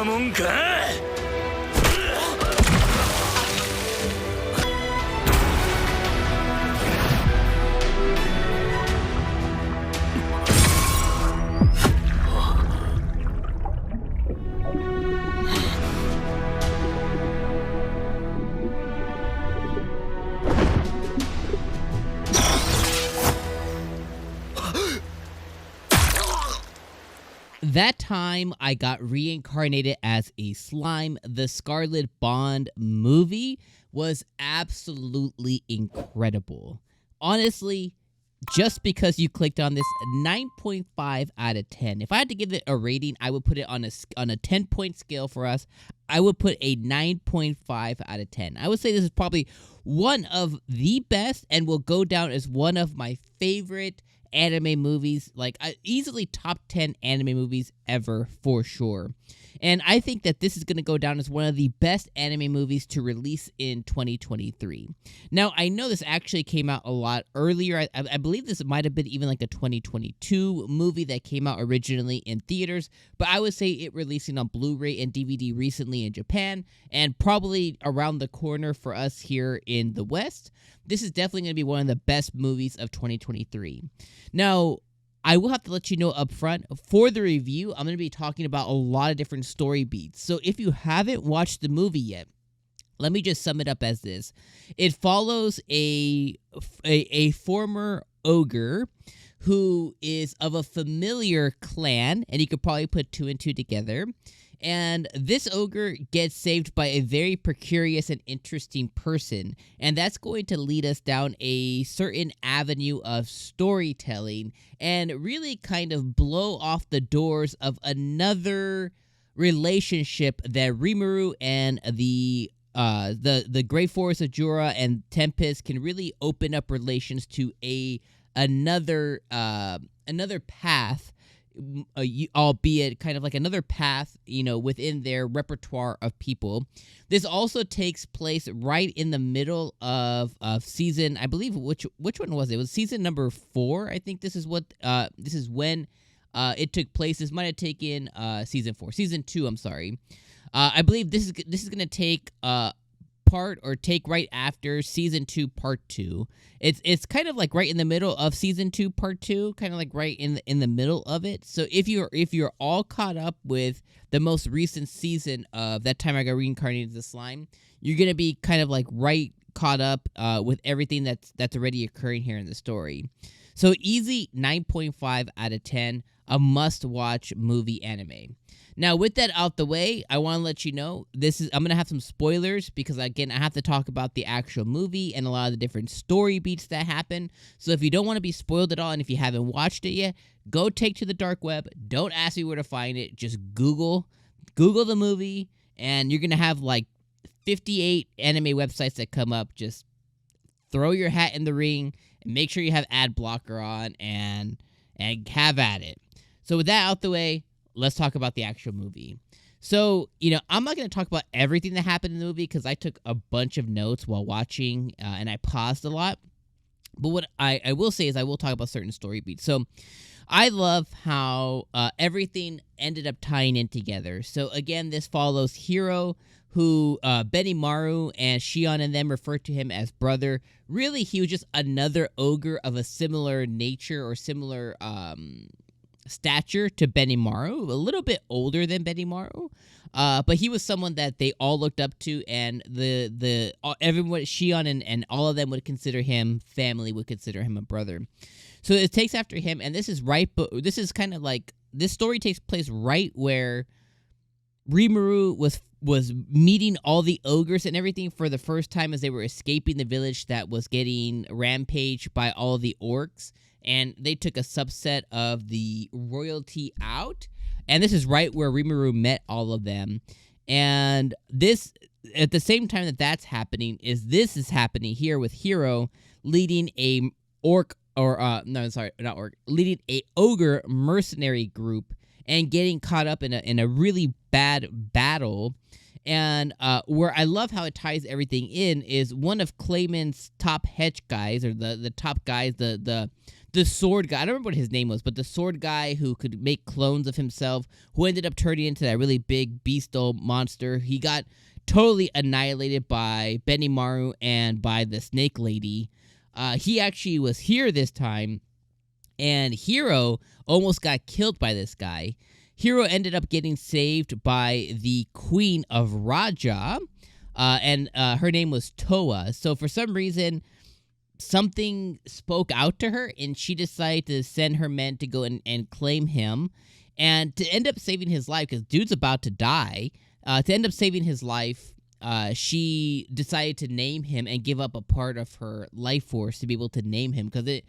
なもんか。That time I got reincarnated as a slime. The Scarlet Bond movie was absolutely incredible. Honestly, just because you clicked on this, 9.5 out of 10. If I had to give it a rating, I would put it on a 10-point scale for us. I would put a 9.5 out of 10. I would say this is probably one of the best and will go down as one of my favorite anime movies, like easily top 10 anime movies ever for sure. And I think that this is going to go down as one of the best anime movies to release in 2023. Now, I know this actually came out a lot earlier. I believe this might have been even like a 2022 movie that came out originally in theaters, but I would say it releasing on Blu-ray and DVD recently in Japan, and probably around the corner for us here in the West. This is definitely going to be one of the best movies of 2023. Now, I will have to let you know up front, for the review, I'm going to be talking about a lot of different story beats. So if you haven't watched the movie yet, let me just sum it up as this. It follows a former ogre who is of a familiar clan, and you could probably put two and two together. And this ogre gets saved by a very precarious and interesting person, and that's going to lead us down a certain avenue of storytelling and really kind of blow off the doors of another relationship that Rimuru and the Great Forest of Jura and Tempest can really open up relations to another path. Albeit kind of like another path, within their repertoire of people. This also takes place right in the middle of season, I believe, which one was it? It was season number 4. I think this is when it took place. This might have taken season 4, season 2. I'm sorry. I believe this is gonna take take right after season 2 part 2. It's kind of like right in the middle of season 2 part 2, kind of like right in the middle of it. So if you're all caught up with the most recent season of That Time I Got Reincarnated as a Slime, you're gonna be kind of like right caught up with everything that's already occurring here in the story. So easy 9.5 out of 10, a must-watch movie anime. Now, with that out the way, I want to let you know, I'm going to have some spoilers because, again, I have to talk about the actual movie and a lot of the different story beats that happen. So if you don't want to be spoiled at all, and if you haven't watched it yet, go take to the dark web. Don't ask me where to find it. Just Google the movie, and you're going to have like 58 anime websites that come up. Just throw your hat in the ring and make sure you have ad blocker on and have at it. So with that out the way, let's talk about the actual movie. So, I'm not going to talk about everything that happened in the movie because I took a bunch of notes while watching and I paused a lot. But what I will say is I will talk about certain story beats. So I love how everything ended up tying in together. So again, this follows Hiro, who Benimaru and Shion and them refer to him as brother. Really, he was just another ogre of a similar nature or similar stature to Benimaru, a little bit older than Benimaru, but he was someone that they all looked up to, and everyone, Shion and all of them would consider him family, would consider him a brother. So it takes after him, and this is right, but this is kind of like, this story takes place right where Rimuru was meeting all the ogres and everything for the first time as they were escaping the village that was getting rampaged by all the orcs. And they took a subset of the royalty out. And this is right where Rimuru met all of them. And this, at the same time that's happening, this is happening here with Hiro leading a leading a ogre mercenary group and getting caught up in a really bad battle. And where I love how it ties everything in is one of Clayman's top hedge guys, or the top guys, the sword guy. I don't remember what his name was, but the sword guy who could make clones of himself, who ended up turning into that really big beastal monster. He got totally annihilated by Benimaru and by the snake lady. He actually was here this time, and Hiro almost got killed by this guy. Hiro ended up getting saved by the Queen of Raja, and her name was Toa. So for some reason, something spoke out to her, and she decided to send her men to go and claim him, and to end up saving his life, because dude's about to die. To end up saving his life, she decided to name him and give up a part of her life force to be able to name him, because it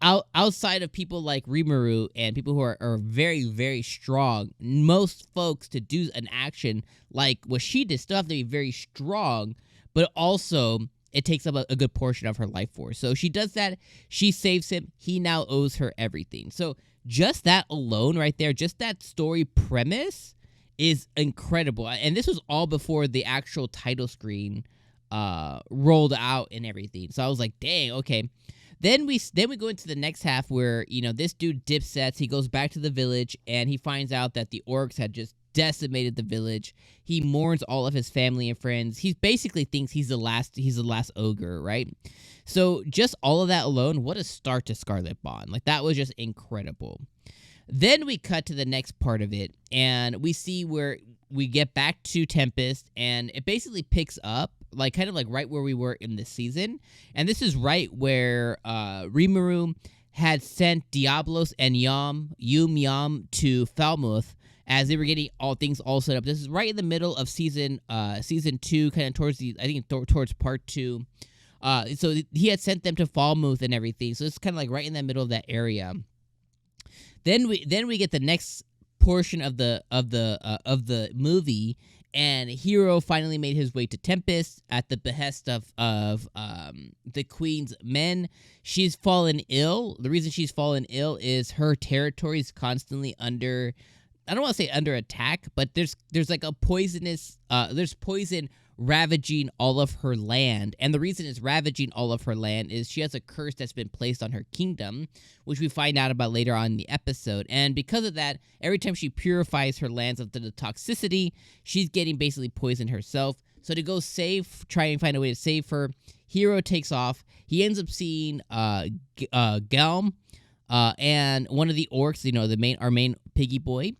outside of people like Rimuru and people who are very, very strong, most folks to do an action like what she did still have to be very strong, but also it takes up a good portion of her life force. So she does that. She saves him. He now owes her everything. So just that alone right there, just that story premise is incredible. And this was all before the actual title screen rolled out and everything. So I was like, dang, okay. Then we go into the next half where, this dude dipsets. He goes back to the village, and he finds out that the orcs had just decimated the village. He mourns all of his family and friends. He basically thinks he's the last ogre, right? So just all of that alone, what a start to Scarlet Bond. Like, that was just incredible. Then we cut to the next part of it, and we see where we get back to Tempest, and it basically picks up kind of right where we were in the season. And this is right where Rimuru had sent Diablos and Yum to Falmouth as they were getting things all set up. This is right in the middle of season 2, kind of towards part 2. So he had sent them to Falmouth and everything. So it's kind of right in the middle of that area. Then we get the next portion of the movie, and Hiro finally made his way to Tempest at the behest of the Queen's men. She's fallen ill. The reason she's fallen ill is her territory is constantly under, I don't want to say under attack, but there's a poisonous, there's poison ravaging all of her land. And the reason it's ravaging all of her land is she has a curse that's been placed on her kingdom, which we find out about later on in the episode. And because of that, every time she purifies her lands of the toxicity, she's getting basically poisoned herself. So to go try and find a way to save her, Hiro takes off. He ends up seeing 𝐜𝐴𝐚 and one of the orcs, our main piggy boy.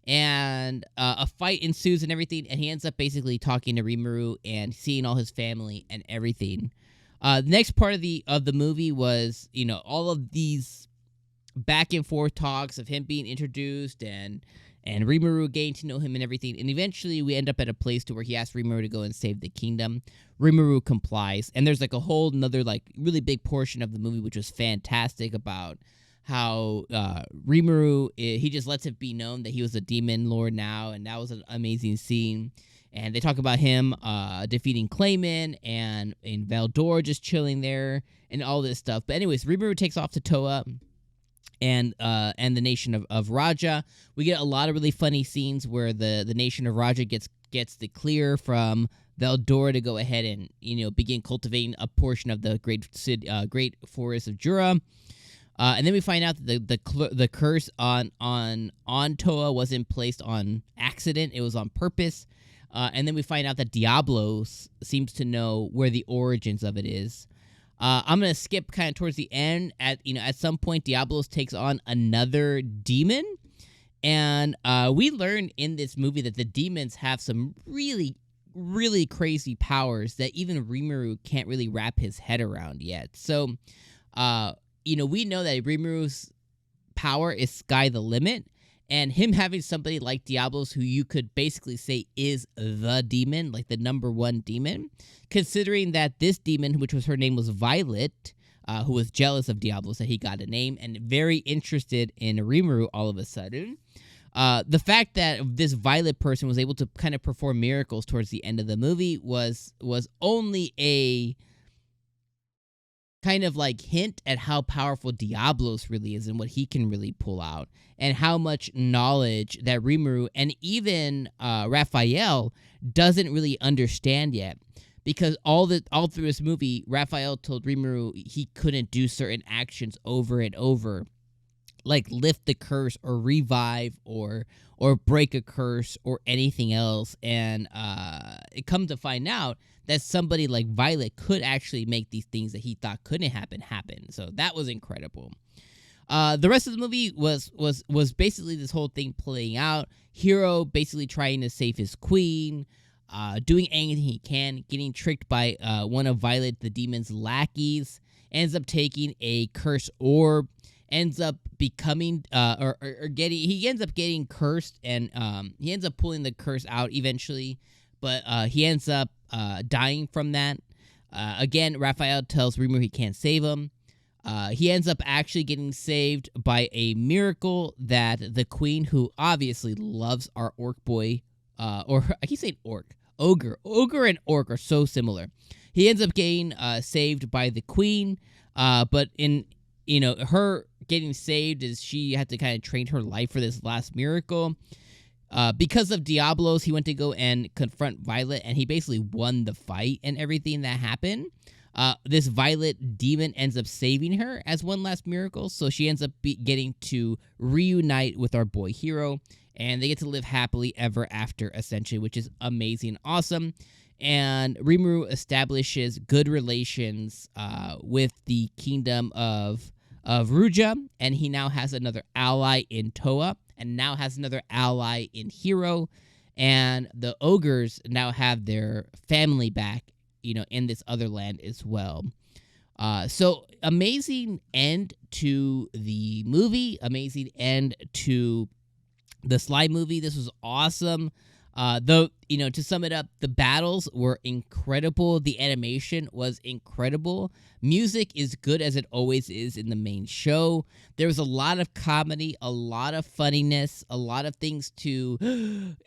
And a fight ensues and everything, and he ends up basically talking to Rimuru and seeing all his family and everything. The next part of the movie was, all of these back and forth talks of him being introduced and Rimuru getting to know him and everything. And eventually we end up at a place to where he asks Rimuru to go and save the kingdom. Rimuru complies, and there's a whole another really big portion of the movie which was fantastic about how Rimuru, he just lets it be known that he was a demon lord now, and that was an amazing scene. And they talk about him defeating Clayman and in Valdor just chilling there and all this stuff. But anyways, Rimuru takes off to Toa and the nation of Raja. We get a lot of really funny scenes where the nation of Raja gets the clear from Valdor to go ahead and begin cultivating a portion of the great forest of Jura. And then we find out that the curse on Toa wasn't placed on accident; it was on purpose. And then we find out that Diablos seems to know where the origins of it is. I'm gonna skip kind of towards the end. At some point, Diablos takes on another demon, and we learn in this movie that the demons have some really, really crazy powers that even Rimuru can't really wrap his head around yet. So, we know that Rimuru's power is sky the limit, and him having somebody like Diablos, who you could basically say is the demon, like the number one demon, considering that this demon, which her name was Violet, who was jealous of Diablos that he got a name, and very interested in Rimuru all of a sudden. The fact that this Violet person was able to kind of perform miracles towards the end of the movie was only a kind of like hint at how powerful Diablos really is and what he can really pull out, and how much knowledge that Rimuru and even Raphael doesn't really understand yet. Because all through this movie, Raphael told Rimuru he couldn't do certain actions over and over, like lift the curse or revive or break a curse or anything else. And it comes to find out that somebody like Violet could actually make these things that he thought couldn't happen. So that was incredible. The rest of the movie was basically this whole thing playing out. Hero basically trying to save his queen, doing anything he can, getting tricked by one of Violet the Demon's lackeys, ends up taking a curse orb, ends up becoming he ends up getting cursed, and he ends up pulling the curse out eventually, but he ends up dying from that. Again, Raphael tells Rimuru he can't save him. He ends up actually getting saved by a miracle that the queen, who obviously loves our orc boy, or I keep saying orc, ogre and orc are so similar. He ends up getting saved by the queen, but in her getting saved is she had to kind of train her life for this last miracle. Because of Diablos, he went to go and confront Violet, and he basically won the fight and everything that happened. This Violet demon ends up saving her as one last miracle, so she ends up getting to reunite with our boy Hero, and they get to live happily ever after, essentially, which is amazing, awesome. And Rimuru establishes good relations with the kingdom of Ruja, and he now has another ally in Toa, and now has another ally in Hero, and the ogres now have their family back, in this other land as well. So amazing end to the movie, amazing end to the Slime movie. This was awesome. Though, to sum it up, the battles were incredible. The animation was incredible. Music is good as it always is in the main show. There was a lot of comedy, a lot of funniness, a lot of things to,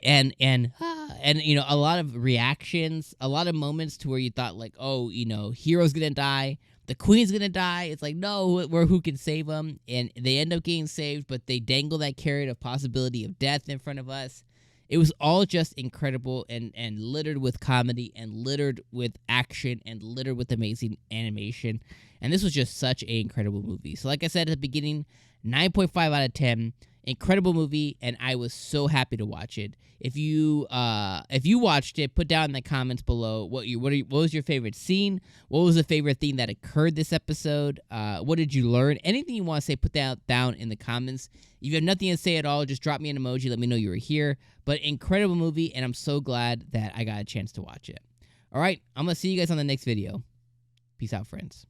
and a lot of reactions, a lot of moments to where you thought like, oh, Hero's gonna die, the Queen's gonna die. It's like, no, who can save them? And they end up getting saved, but they dangle that carrot of possibility of death in front of us. It was all just incredible and littered with comedy and littered with action and littered with amazing animation. And this was just such an incredible movie. So like I said at the beginning, 9.5 out of 10. Incredible movie, and I was so happy to watch it. If you watched it, put down in the comments below what was your favorite scene? What was the favorite thing that occurred this episode? What did you learn? Anything you want to say, put that down in the comments. If you have nothing to say at all, just drop me an emoji. Let me know you were here. But incredible movie, and I'm so glad that I got a chance to watch it. All right, I'm going to see you guys on the next video. Peace out, friends.